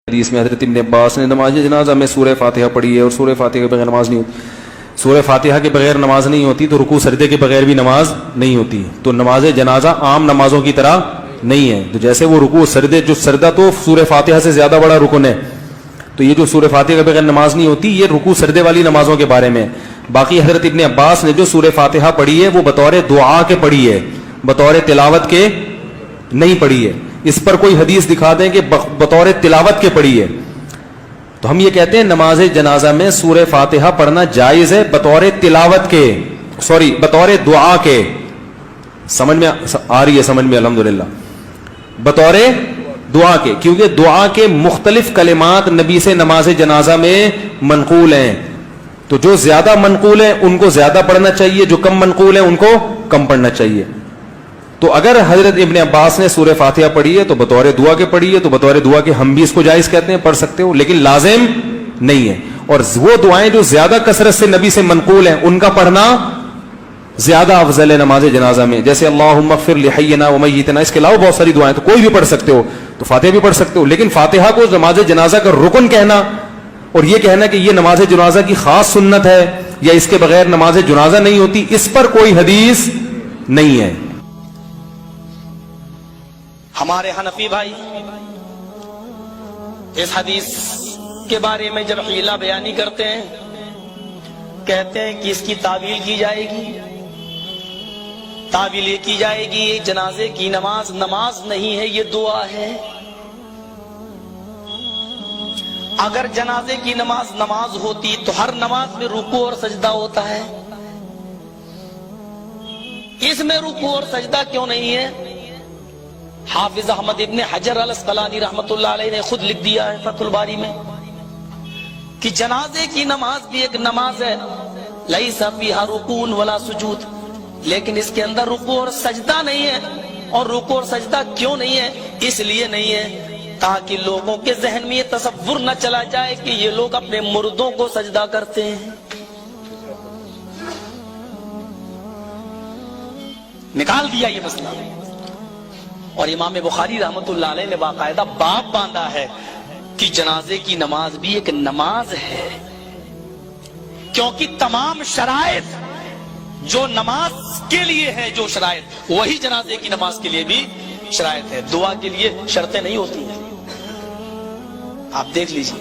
حدیث میں حضرت ابن عباس نے نماز جنازہ میں سورہ فاتحہ پڑھی ہے اور سورہ فاتحہ کے بغیر نماز نہیں ہوتی. سورہ فاتحہ کے بغیر نماز نہیں ہوتی تو رکوع سجدے کے بغیر بھی نماز نہیں ہوتی. تو نماز جنازہ عام نمازوں کی طرح نہیں ہے. تو جیسے وہ رکوع سجدے جو سجدہ تو سورہ فاتحہ سے زیادہ بڑا رکن ہے, تو یہ جو سورہ فاتحہ کے بغیر نماز نہیں ہوتی یہ رکوع سجدے والی نمازوں کے بارے میں. باقی حضرت ابن عباس نے جو سورہ فاتحہ پڑھی ہے وہ بطور دعا کے پڑھی ہے, بطور تلاوت کے نہیں پڑھی ہے. اس پر کوئی حدیث دکھا دیں کہ بطور تلاوت کے پڑھی ہے تو ہم یہ کہتے ہیں نماز جنازہ میں سورہ فاتحہ پڑھنا جائز ہے بطور تلاوت کے, بطور دعا کے. سمجھ میں آ رہی ہے؟ سمجھ میں الحمدللہ. بطور دعا کے, کیونکہ دعا کے مختلف کلمات نبی سے نماز جنازہ میں منقول ہیں, تو جو زیادہ منقول ہیں ان کو زیادہ پڑھنا چاہیے, جو کم منقول ہیں ان کو کم پڑھنا چاہیے. تو اگر حضرت ابن عباس نے سورہ فاتحہ پڑھی ہے تو بطور دعا کے پڑھی ہے, تو بطور دعا کے ہم بھی اس کو جائز کہتے ہیں, پڑھ سکتے ہو, لیکن لازم نہیں ہے. اور وہ دعائیں جو زیادہ کثرت سے نبی سے منقول ہیں ان کا پڑھنا زیادہ افضل ہے نماز جنازہ میں. جیسے اللہم اغفر لحینا ومیتنا, اس کے علاوہ بہت ساری دعائیں, تو کوئی بھی پڑھ سکتے ہو, تو فاتحہ بھی پڑھ سکتے ہو. لیکن فاتحہ کو نماز جنازہ کا رکن کہنا اور یہ کہنا کہ یہ نماز جنازہ کی خاص سنت ہے یا اس کے بغیر نماز جنازہ نہیں ہوتی, اس پر کوئی حدیث نہیں ہے. ہمارے حنفی بھائی اس حدیث کے بارے میں جب حیلہ بیانی کرتے ہیں, کہتے ہیں کہ اس کی تعویل کی جائے گی. تعویل یہ کی جائے گی یہ جنازے کی نماز نماز نہیں ہے, یہ دعا ہے. اگر جنازے کی نماز نماز ہوتی تو ہر نماز میں رکوع اور سجدہ ہوتا ہے, اس میں رکوع اور سجدہ کیوں نہیں ہے؟ حافظ احمد ابن حجر الاسقلانی رحمت اللہ علیہ نے خود لکھ دیا ہے فتح الباری میں کہ جنازے کی نماز بھی ایک نماز ہے, لیس فیہا رکوع ولا سجود, لیکن اس کے اندر رکوع اور سجدہ نہیں ہے. اور رکوع اور سجدہ کیوں نہیں ہے؟ اس لیے نہیں ہے تاکہ لوگوں کے ذہن میں یہ تصور نہ چلا جائے کہ یہ لوگ اپنے مردوں کو سجدہ کرتے ہیں. نکال دیا یہ مسئلہ. اور امام بخاری رحمت اللہ علیہ نے باقاعدہ باب باندھا ہے کہ جنازے کی نماز بھی ایک نماز ہے, کیونکہ تمام شرائط جو نماز کے لیے ہے, جو شرائط وہی جنازے کی نماز کے لیے بھی شرائط ہے. دعا کے لیے شرطیں نہیں ہوتی ہیں. آپ دیکھ لیجئے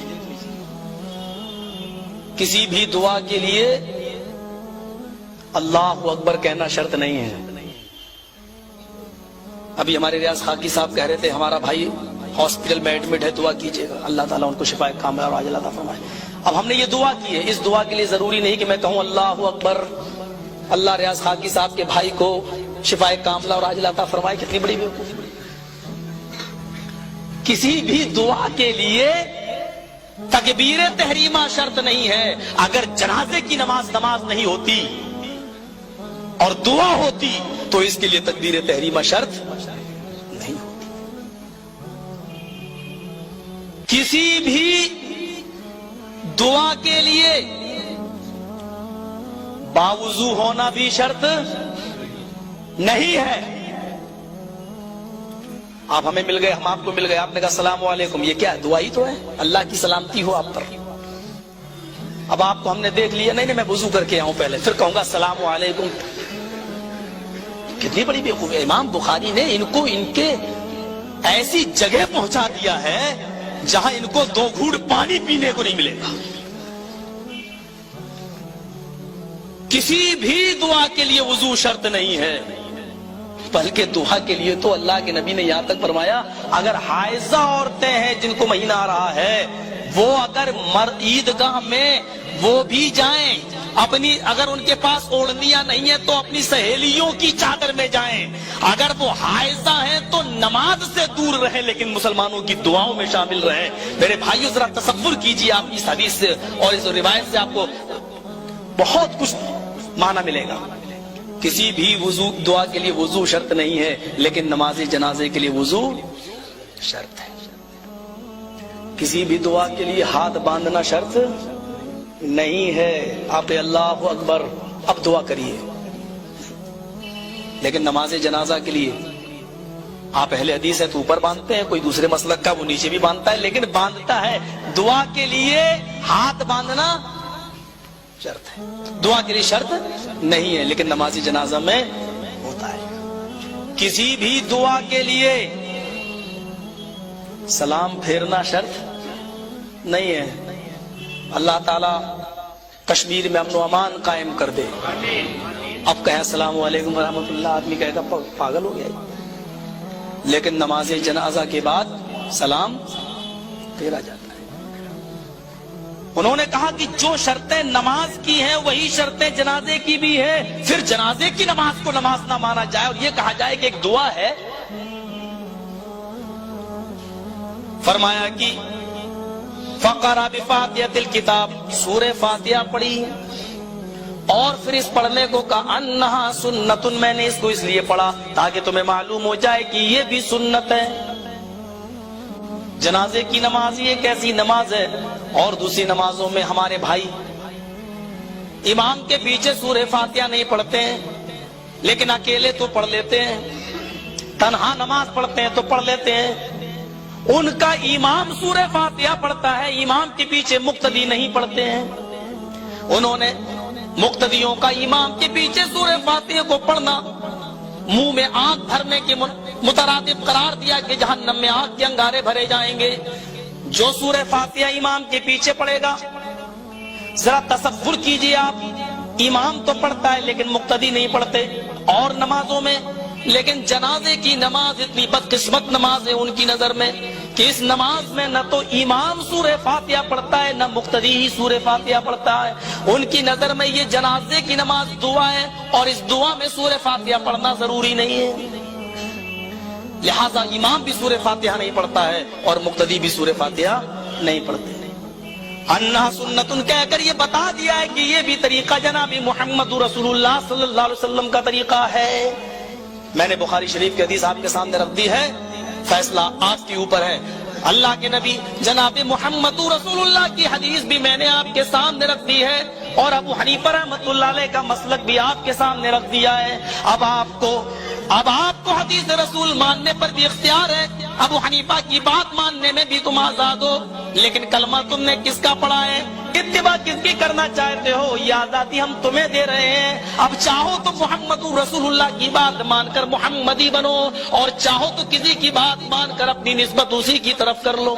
کسی بھی دعا کے لیے اللہ اکبر کہنا شرط نہیں ہے. ابھی ہمارے ریاض خاکی صاحب کہہ رہے تھے ہمارا بھائی ہاسپٹل میں ایڈمٹ ہے, دعا کیجئے گا اللہ تعالیٰ ان کو شفا کاملہ اور عاجلہ عطا فرمائے. اب ہم نے یہ دعا کی ہے, اس دعا کے لیے ضروری نہیں کہ میں کہوں اللہ اکبر اللہ ریاض خاکی صاحب کے بھائی کو شفا کاملہ اور عاجلہ عطا فرمائے. کتنی بڑی بیوقوفی. کسی بھی دعا کے لیے تکبیر تحریمہ شرط نہیں ہے. اگر جنازے کی نماز نماز نہیں ہوتی اور دعا ہوتی تو اس کے لیے تکبیر تحریمہ شرط نہیں ہوتی. کسی بھی دعا کے لیے باوضو ہونا بھی شرط نہیں ہے. آپ ہمیں مل گئے, ہم آپ کو مل گئے, آپ نے کہا السلام علیکم, یہ کیا دعا ہی تو ہے, اللہ کی سلامتی ہو آپ پر. اب آپ کو ہم نے دیکھ لیا, نہیں میں وضو کر کے آؤں پہلے پھر کہوں گا السلام علیکم. کتنی بڑی بیوقوفی. امام بخاری نے ان کو ان کے ایسی جگہ پہنچا دیا ہے جہاں ان کو 2 گھوٹ پانی پینے کو نہیں ملے گا. کسی بھی دعا کے لیے وضو شرط نہیں ہے, بلکہ دعا کے لیے تو اللہ کے نبی نے یہاں تک فرمایا اگر حائضہ عورتیں ہیں جن کو مہینہ آ رہا ہے وہ اگر عیدگاہ میں وہ بھی جائیں, اپنی اگر ان کے پاس اوڑھنیاں نہیں ہیں تو اپنی سہیلیوں کی چادر میں جائیں. اگر وہ حائضہ ہیں تو نماز سے دور رہیں لیکن مسلمانوں کی دعاؤں میں شامل رہیں. میرے بھائیو ذرا تصور کیجئے, آپ اس حدیث سے اور اس روایت سے آپ کو بہت کچھ معنی ملے گا. کسی بھی وضو دعا کے لیے وضو شرط نہیں ہے, لیکن نماز جنازے کے لیے وضو شرط ہے. کسی بھی دعا کے لیے ہاتھ باندھنا شرط نہیں ہے. آپ اللہ اکبر اب دعا کریے, لیکن نماز جنازہ کے لیے آپ اہل حدیث ہے تو اوپر باندھتے ہیں, کوئی دوسرے مسلک کا وہ نیچے بھی باندھتا ہے, لیکن باندھتا ہے. دعا کے لیے ہاتھ باندھنا شرط ہے, دعا کے لیے شرط نہیں ہے, لیکن نماز جنازہ میں ہوتا ہے. کسی بھی دعا کے لیے سلام پھیرنا شرط نہیں ہے. اللہ تعالی کشمیر میں امن و امان قائم کر دے. اب کہیں السلام علیکم ورحمۃ اللہ, آدمی کہے گا پاگل ہو گیا, لیکن نماز جنازہ کے بعد سلام پھیرا جاتا ہے. انہوں نے کہا کہ جو شرطیں نماز کی ہیں وہی شرطیں جنازے کی بھی ہیں. پھر جنازے کی نماز کو نماز نہ مانا جائے اور یہ کہا جائے کہ ایک دعا ہے. فرمایا کہ فقرا بفاتحۃ الکتاب, سورہ فاتحہ پڑھی اور پھر اس پڑھنے کو کہا انہا سنتن, میں نے اس کو اس لیے پڑھا تاکہ تمہیں معلوم ہو جائے کہ یہ بھی سنت ہے. جنازے کی نماز یہ کیسی نماز ہے. اور دوسری نمازوں میں ہمارے بھائی امام کے پیچھے سورہ فاتحہ نہیں پڑھتے ہیں, لیکن اکیلے تو پڑھ لیتے ہیں, تنہا نماز پڑھتے ہیں تو پڑھ لیتے ہیں. ان کا امام سورہ فاتحہ پڑھتا ہے, امام کے پیچھے مقتدی نہیں پڑھتے ہیں. انہوں نے مقتدیوں کا امام کے پیچھے سورہ فاتحہ کو پڑھنا منہ میں آنکھ بھرنے کے مترادف قرار دیا کہ جہنم میں آگ کے انگارے بھرے جائیں گے. جو سورہ فاتحہ امام کے پیچھے پڑھے گا, ذرا تصور کیجئے آپ, امام تو پڑھتا ہے لیکن مقتدی نہیں پڑھتے اور نمازوں میں, لیکن جنازے کی نماز اتنی بدقسمت نماز ہے ان کی نظر میں کہ اس نماز میں نہ تو امام سورہ فاتحہ پڑھتا ہے نہ مقتدی ہی سورہ فاتحہ پڑھتا ہے. ان کی نظر میں یہ جنازے کی نماز دعا ہے اور اس دعا میں سورہ فاتحہ پڑھنا ضروری نہیں ہے, لہذا امام بھی سورہ فاتحہ نہیں پڑھتا ہے اور مقتدی بھی سورہ فاتحہ نہیں پڑھتے. انہا سنتن کہہ کر یہ بتا دیا ہے کہ یہ بھی طریقہ جناب محمد رسول اللہ صلی اللہ علیہ وسلم کا طریقہ ہے. میں نے بخاری شریف کی حدیث آپ کے سامنے رکھ دی ہے, فیصلہ آپ کے اوپر ہے. اللہ کے نبی جناب محمد رسول اللہ کی حدیث بھی میں نے آپ کے سامنے رکھ دی ہے اور ابو حنیفہ رحمۃ اللہ علیہ کا مسلک بھی آپ کے سامنے رکھ دیا ہے. اب آپ کو حدیث رسول ماننے پر بھی اختیار ہے, ابو حنیفہ کی بات ماننے میں بھی تم آزاد ہو, لیکن کلمہ تم نے کس کا پڑھا ہے, اتباع کس کی کرنا چاہتے ہو, یہ آزادی ہم تمہیں دے رہے ہیں. اب چاہو تو محمد رسول اللہ کی بات مان کر محمدی بنو اور چاہو تو کسی کی بات مان کر اپنی نسبت اسی کی طرف کر لو.